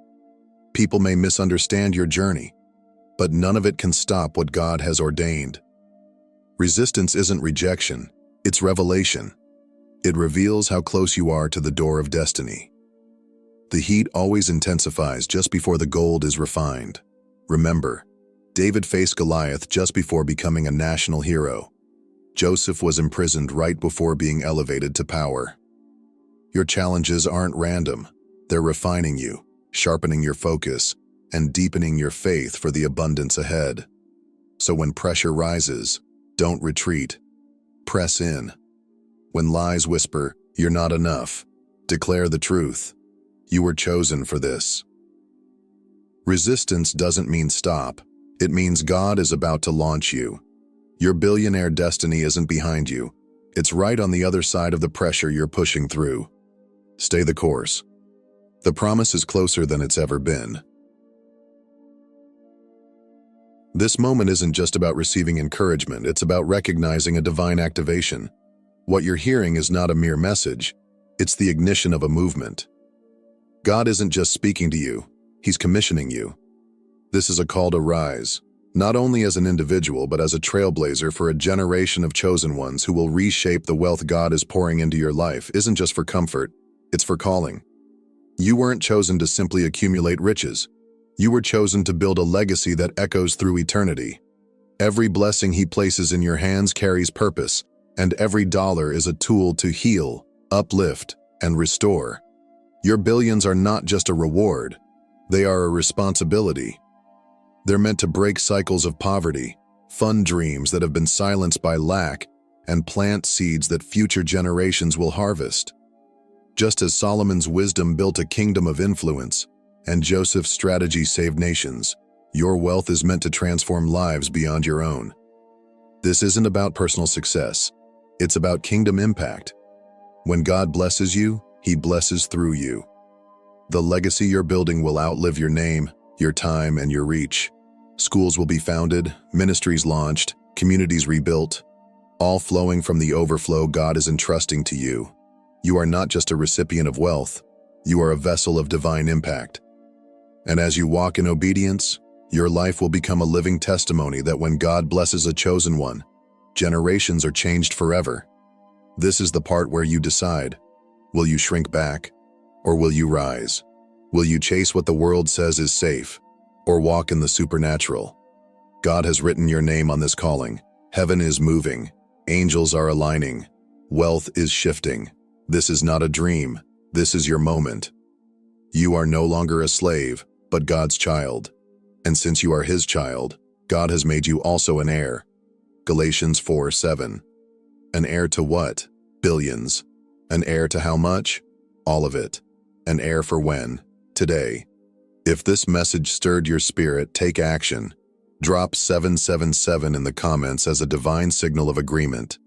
People may misunderstand your journey, but none of it can stop what God has ordained. Resistance isn't rejection, it's revelation. It reveals how close you are to the door of destiny. The heat always intensifies just before the gold is refined. Remember, David faced Goliath just before becoming a national hero. Joseph was imprisoned right before being elevated to power. Your challenges aren't random. They're refining you, sharpening your focus, and deepening your faith for the abundance ahead. So when pressure rises, don't retreat. Press in. When lies whisper, "You're not enough," declare the truth. You were chosen for this. Resistance doesn't mean stop. It means God is about to launch you. Your billionaire destiny isn't behind you. It's right on the other side of the pressure you're pushing through. Stay the course. The promise is closer than it's ever been. This moment isn't just about receiving encouragement, it's about recognizing a divine activation. What you're hearing is not a mere message, it's the ignition of a movement. God isn't just speaking to you, He's commissioning you. This is a call to rise, not only as an individual but as a trailblazer for a generation of chosen ones who will reshape the wealth God is pouring into your life. Isn't just for comfort, it's for calling. You weren't chosen to simply accumulate riches. You were chosen to build a legacy that echoes through eternity. Every blessing He places in your hands carries purpose, and every dollar is a tool to heal, uplift, and restore. Your billions are not just a reward, they are a responsibility. They're meant to break cycles of poverty, fund dreams that have been silenced by lack, and plant seeds that future generations will harvest. Just as Solomon's wisdom built a kingdom of influence, and Joseph's strategy saved nations, your wealth is meant to transform lives beyond your own. This isn't about personal success, it's about kingdom impact. When God blesses you, He blesses through you. The legacy you're building will outlive your name, your time, and your reach. Schools will be founded, ministries launched, communities rebuilt, all flowing from the overflow God is entrusting to you. You are not just a recipient of wealth, you are a vessel of divine impact. And as you walk in obedience, your life will become a living testimony that when God blesses a chosen one, generations are changed forever. This is the part where you decide, will you shrink back, or will you rise? Will you chase what the world says is safe, or walk in the supernatural? God has written your name on this calling. Heaven is moving. Angels are aligning. Wealth is shifting. This is not a dream. This is your moment. You are no longer a slave, but God's child. And since you are His child, God has made you also an heir. Galatians 4:7. An heir to what? Billions. An heir to how much? All of it. An heir for when? Today. If this message stirred your spirit, take action. Drop 777 in the comments as a divine signal of agreement.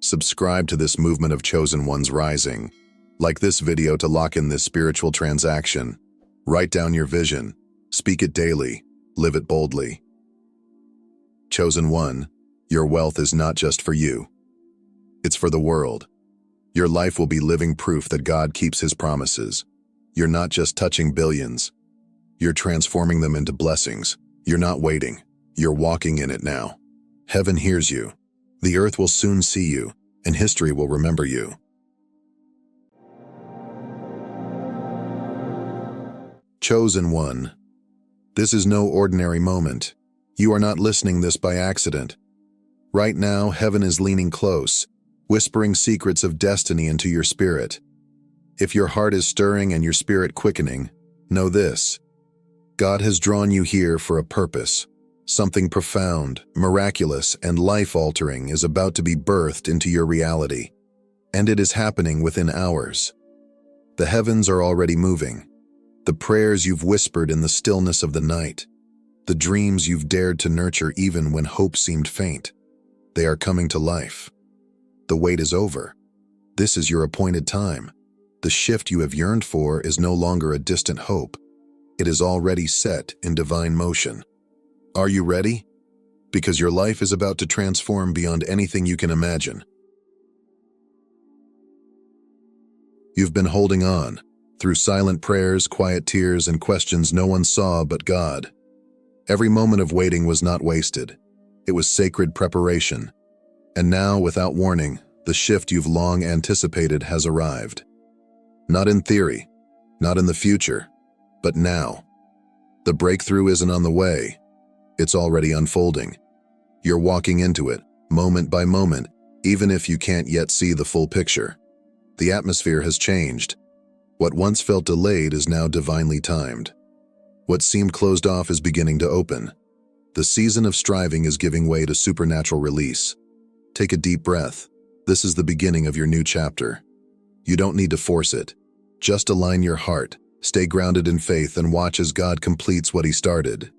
Subscribe to this movement of chosen ones rising. Like this video to lock in this spiritual transaction. Write down your vision. Speak it daily. Live it boldly. Chosen one, your wealth is not just for you. It's for the world. Your life will be living proof that God keeps His promises. You're not just touching billions. You're transforming them into blessings. You're not waiting. You're walking in it now. Heaven hears you. The earth will soon see you, and history will remember you. Chosen one. This is no ordinary moment. You are not listening this by accident. Right now, heaven is leaning close, whispering secrets of destiny into your spirit. If your heart is stirring and your spirit quickening, know this. God has drawn you here for a purpose. Something profound, miraculous, and life-altering is about to be birthed into your reality. And it is happening within hours. The heavens are already moving. The prayers you've whispered in the stillness of the night, the dreams you've dared to nurture even when hope seemed faint, they are coming to life. The wait is over. This is your appointed time. The shift you have yearned for is no longer a distant hope. It is already set in divine motion. Are you ready? Because your life is about to transform beyond anything you can imagine. You've been holding on, through silent prayers, quiet tears, and questions no one saw but God. Every moment of waiting was not wasted. It was sacred preparation. And now, without warning, the shift you've long anticipated has arrived. Not in theory, not in the future, but now. The breakthrough isn't on the way. It's already unfolding. You're walking into it, moment by moment, even if you can't yet see the full picture. The atmosphere has changed. What once felt delayed is now divinely timed. What seemed closed off is beginning to open. The season of striving is giving way to supernatural release. Take a deep breath. This is the beginning of your new chapter. You don't need to force it. Just align your heart, stay grounded in faith, and watch as God completes what He started.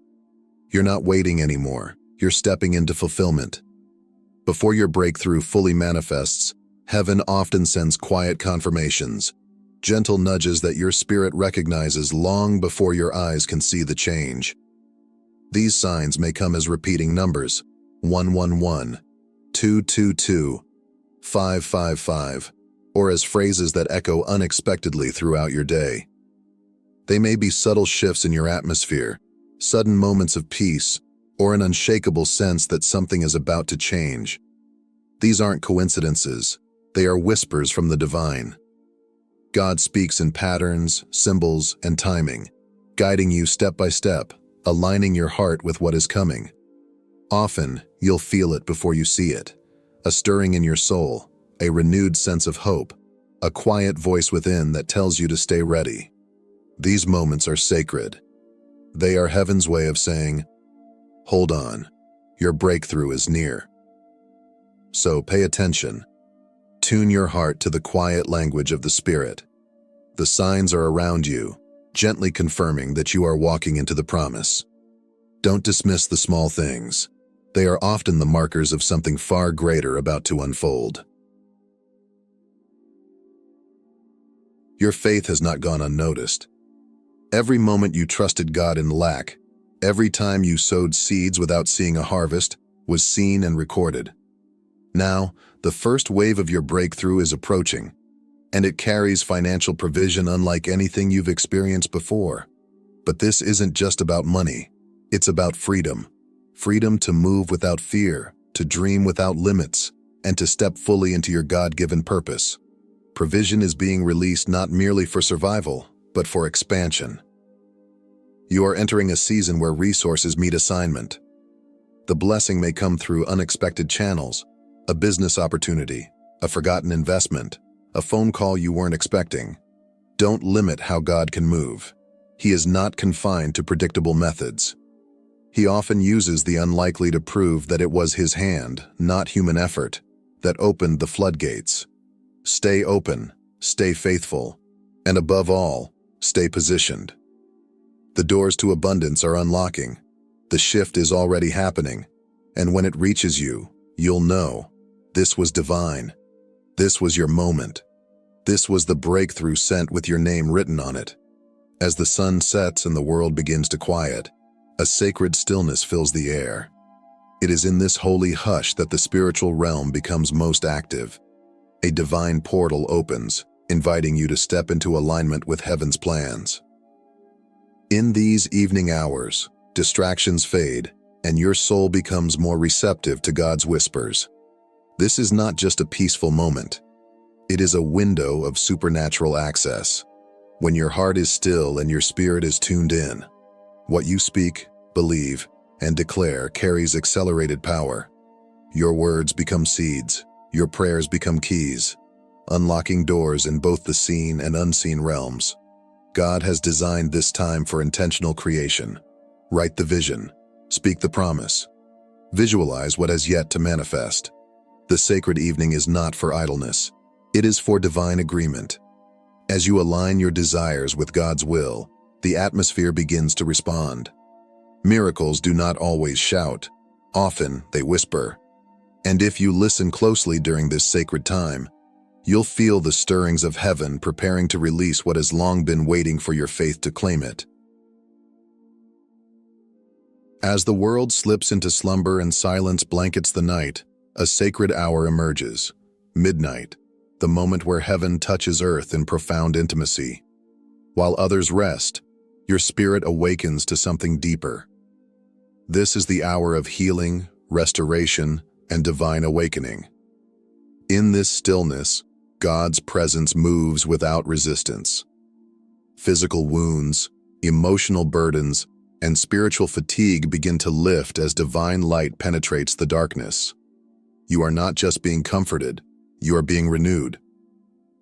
You're not waiting anymore. You're stepping into fulfillment. Before your breakthrough fully manifests, heaven often sends quiet confirmations, gentle nudges that your spirit recognizes long before your eyes can see the change. These signs may come as repeating numbers, 111, 222, 555, or as phrases that echo unexpectedly throughout your day. They may be subtle shifts in your atmosphere, sudden moments of peace, or an unshakable sense that something is about to change. These aren't coincidences, they are whispers from the divine. God speaks in patterns, symbols, and timing, guiding you step by step, aligning your heart with what is coming. Often, you'll feel it before you see it, a stirring in your soul, a renewed sense of hope, a quiet voice within that tells you to stay ready. These moments are sacred. They are heaven's way of saying, "Hold on, your breakthrough is near." So pay attention. Tune your heart to the quiet language of the Spirit. The signs are around you, gently confirming that you are walking into the promise. Don't dismiss the small things. They are often the markers of something far greater about to unfold. Your faith has not gone unnoticed. Every moment you trusted God in lack, every time you sowed seeds without seeing a harvest, was seen and recorded. Now, the first wave of your breakthrough is approaching, and it carries financial provision unlike anything you've experienced before. But this isn't just about money. It's about freedom. Freedom to move without fear, to dream without limits, and to step fully into your God-given purpose. Provision is being released not merely for survival, but for expansion. You are entering a season where resources meet assignment. The blessing may come through unexpected channels, a business opportunity, a forgotten investment, a phone call you weren't expecting. Don't limit how God can move. He is not confined to predictable methods. He often uses the unlikely to prove that it was His hand, not human effort, that opened the floodgates. Stay open, stay faithful, and above all, stay positioned. The doors to abundance are unlocking. The shift is already happening, and when it reaches you, you'll know, this was divine. This was your moment. This was the breakthrough sent with your name written on it. As the sun sets and the world begins to quiet, a sacred stillness fills the air. It is in this holy hush that the spiritual realm becomes most active. A divine portal opens, inviting you to step into alignment with heaven's plans. In these evening hours, distractions fade, and your soul becomes more receptive to God's whispers. This is not just a peaceful moment. It is a window of supernatural access. When your heart is still and your spirit is tuned in, what you speak, believe, and declare carries accelerated power. Your words become seeds, your prayers become keys, unlocking doors in both the seen and unseen realms. God has designed this time for intentional creation. Write the vision, speak the promise, visualize what has yet to manifest. The sacred evening is not for idleness. It is for divine agreement. As you align your desires with God's will, the atmosphere begins to respond. Miracles do not always shout. Often they whisper. And if you listen closely during this sacred time, you'll feel the stirrings of heaven preparing to release what has long been waiting for your faith to claim it. As the world slips into slumber and silence blankets the night, a sacred hour emerges. Midnight, the moment where heaven touches earth in profound intimacy. While others rest, your spirit awakens to something deeper. This is the hour of healing, restoration, and divine awakening. In this stillness, God's presence moves without resistance. Physical wounds, emotional burdens, and spiritual fatigue begin to lift as divine light penetrates the darkness. You are not just being comforted, you are being renewed.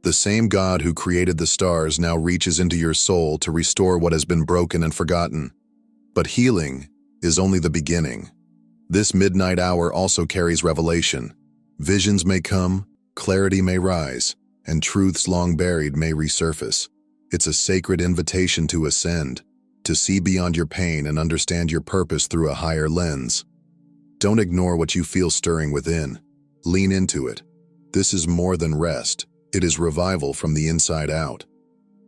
The same God who created the stars now reaches into your soul to restore what has been broken and forgotten. But healing is only the beginning. This midnight hour also carries revelation. Visions may come, clarity may rise, and truths long buried may resurface. It's a sacred invitation to ascend, to see beyond your pain and understand your purpose through a higher lens. Don't ignore what you feel stirring within. Lean into it. This is more than rest. It is revival from the inside out.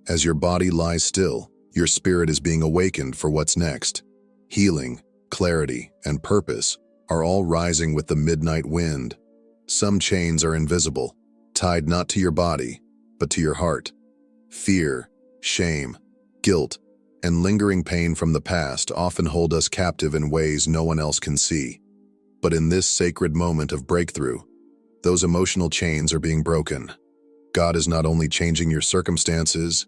As your body lies still, your spirit is being awakened for what's next. Healing, clarity, and purpose are all rising with the midnight wind. Some chains are invisible, tied not to your body, but to your heart. Fear, shame, guilt, and lingering pain from the past often hold us captive in ways no one else can see. But in this sacred moment of breakthrough, those emotional chains are being broken. God is not only changing your circumstances,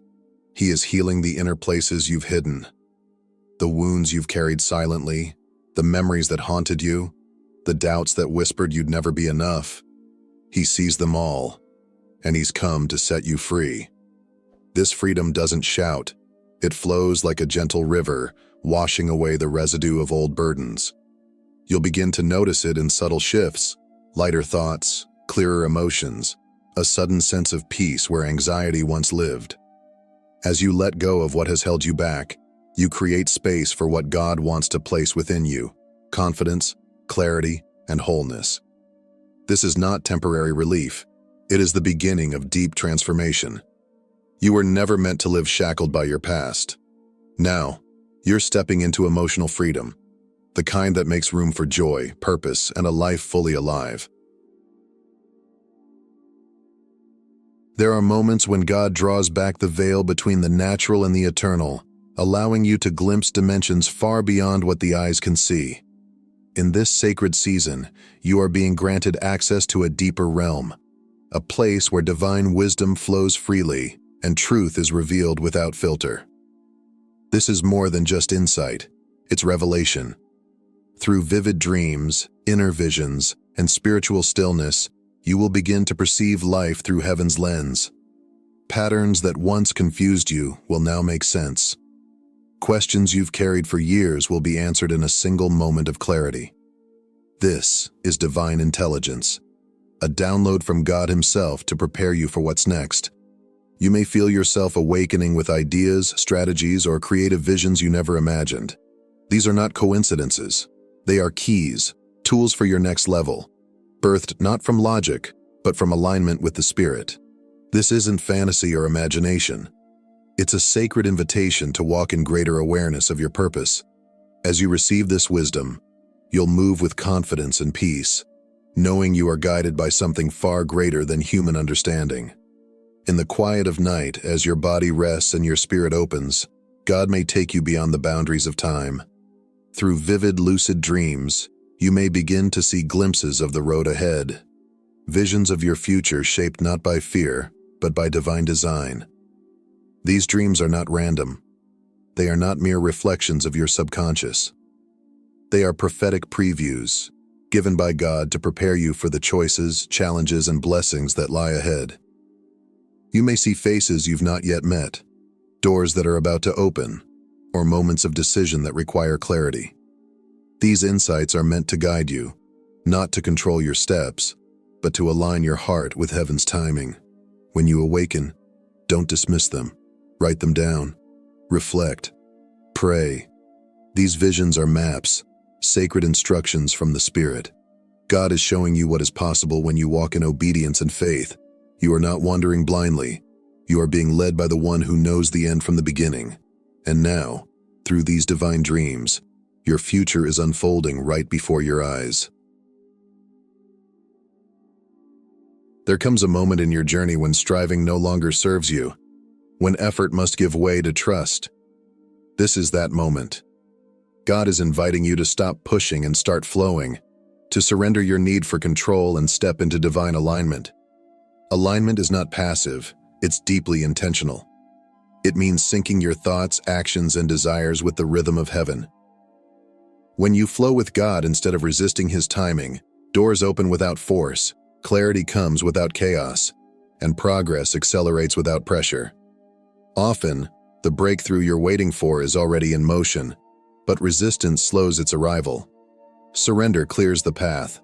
He is healing the inner places you've hidden, the wounds you've carried silently, the memories that haunted you, the doubts that whispered you'd never be enough. He sees them all, and He's come to set you free. This freedom doesn't shout. It flows like a gentle river, washing away the residue of old burdens. You'll begin to notice it in subtle shifts, lighter thoughts, clearer emotions, a sudden sense of peace where anxiety once lived. As you let go of what has held you back, you create space for what God wants to place within you: confidence, clarity, and wholeness. This is not temporary relief. It is the beginning of deep transformation. You were never meant to live shackled by your past. Now, you're stepping into emotional freedom, the kind that makes room for joy, purpose, and a life fully alive. There are moments when God draws back the veil between the natural and the eternal, allowing you to glimpse dimensions far beyond what the eyes can see. In this sacred season, you are being granted access to a deeper realm, a place where divine wisdom flows freely and truth is revealed without filter. This is more than just insight, it's revelation. Through vivid dreams, inner visions, and spiritual stillness, you will begin to perceive life through heaven's lens. Patterns that once confused you will now make sense. Questions you've carried for years will be answered in a single moment of clarity. This is divine intelligence, a download from God Himself to prepare you for what's next. You may feel yourself awakening with ideas, strategies, or creative visions you never imagined. These are not coincidences. They are keys, tools for your next level, birthed not from logic, but from alignment with the Spirit. This isn't fantasy or imagination. It's a sacred invitation to walk in greater awareness of your purpose. As you receive this wisdom, you'll move with confidence and peace, knowing you are guided by something far greater than human understanding. In the quiet of night, as your body rests and your spirit opens, God may take you beyond the boundaries of time. Through vivid, lucid dreams, you may begin to see glimpses of the road ahead, visions of your future shaped not by fear, but by divine design. These dreams are not random. They are not mere reflections of your subconscious. They are prophetic previews, given by God to prepare you for the choices, challenges, and blessings that lie ahead. You may see faces you've not yet met, doors that are about to open, or moments of decision that require clarity. These insights are meant to guide you, not to control your steps, but to align your heart with heaven's timing. When you awaken, don't dismiss them. Write them down. Reflect. Pray. These visions are maps, sacred instructions from the Spirit. God is showing you what is possible when you walk in obedience and faith. You are not wandering blindly. You are being led by the one who knows the end from the beginning. And now, through these divine dreams, your future is unfolding right before your eyes. There comes a moment in your journey when striving no longer serves you, when effort must give way to trust. This is that moment. God is inviting you to stop pushing and start flowing, to surrender your need for control and step into divine alignment. Alignment is not passive, it's deeply intentional. It means syncing your thoughts, actions, and desires with the rhythm of heaven. When you flow with God instead of resisting His timing, doors open without force, clarity comes without chaos, and progress accelerates without pressure. Often, the breakthrough you're waiting for is already in motion, but resistance slows its arrival. Surrender clears the path.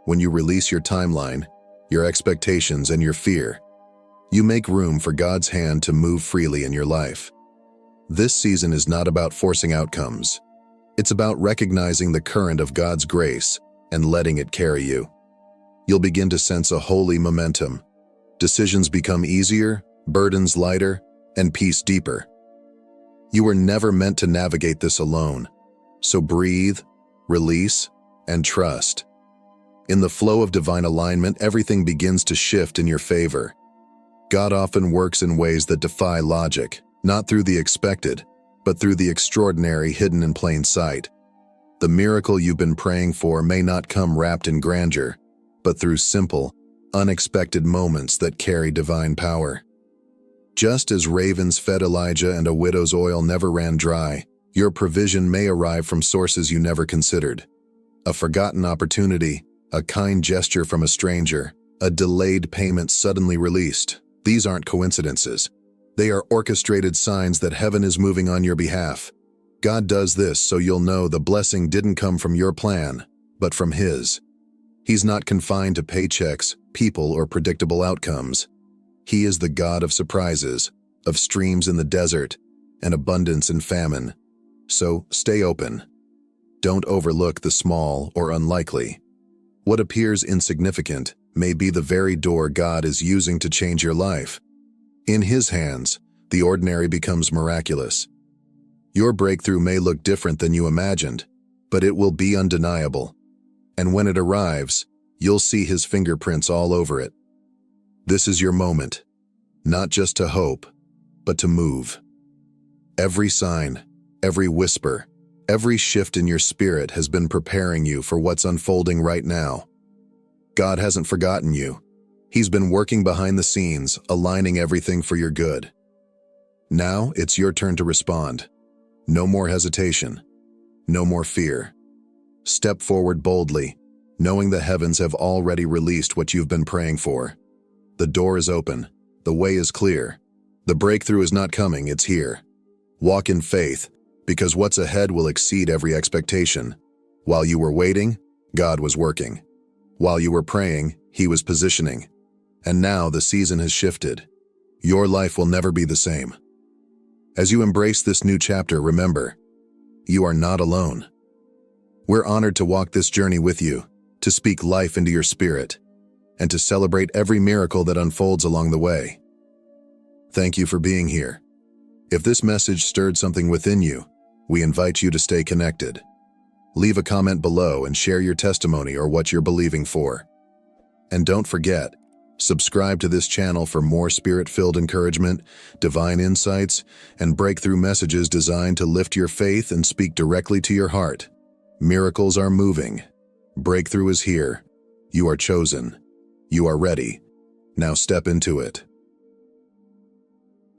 When you release your timeline, your expectations, and your fear, you make room for God's hand to move freely in your life. This season is not about forcing outcomes. It's about recognizing the current of God's grace and letting it carry you. You'll begin to sense a holy momentum. Decisions become easier, burdens lighter, and peace deeper. You were never meant to navigate this alone, so breathe, release, and trust. In the flow of divine alignment, everything begins to shift in your favor. God often works in ways that defy logic, not through the expected, but through the extraordinary hidden in plain sight. The miracle you've been praying for may not come wrapped in grandeur, but through simple, unexpected moments that carry divine power. Just as ravens fed Elijah and a widow's oil never ran dry, your provision may arrive from sources you never considered. A forgotten opportunity, a kind gesture from a stranger, a delayed payment suddenly released. These aren't coincidences. They are orchestrated signs that heaven is moving on your behalf. God does this so you'll know the blessing didn't come from your plan, but from His. He's not confined to paychecks, people, or predictable outcomes. He is the God of surprises, of streams in the desert, and abundance in famine. So stay open. Don't overlook the small or unlikely. What appears insignificant may be the very door God is using to change your life. In His hands, the ordinary becomes miraculous. Your breakthrough may look different than you imagined, but it will be undeniable. And when it arrives, you'll see His fingerprints all over it. This is your moment, not just to hope, but to move. Every sign, every whisper, every shift in your spirit has been preparing you for what's unfolding right now. God hasn't forgotten you. He's been working behind the scenes, aligning everything for your good. Now it's your turn to respond. No more hesitation. No more fear. Step forward boldly, knowing the heavens have already released what you've been praying for. The door is open. The way is clear. The breakthrough is not coming, it's here. Walk in faith, because what's ahead will exceed every expectation. While you were waiting, God was working. While you were praying, He was positioning. And now the season has shifted. Your life will never be the same. As you embrace this new chapter, remember, you are not alone. We're honored to walk this journey with you, to speak life into your spirit, and to celebrate every miracle that unfolds along the way. Thank you for being here. If this message stirred something within you, we invite you to stay connected. Leave a comment below and share your testimony or what you're believing for. And don't forget, subscribe to this channel for more spirit-filled encouragement, divine insights, and breakthrough messages designed to lift your faith and speak directly to your heart. Miracles are moving. Breakthrough is here. You are chosen. You are ready. Now step into it.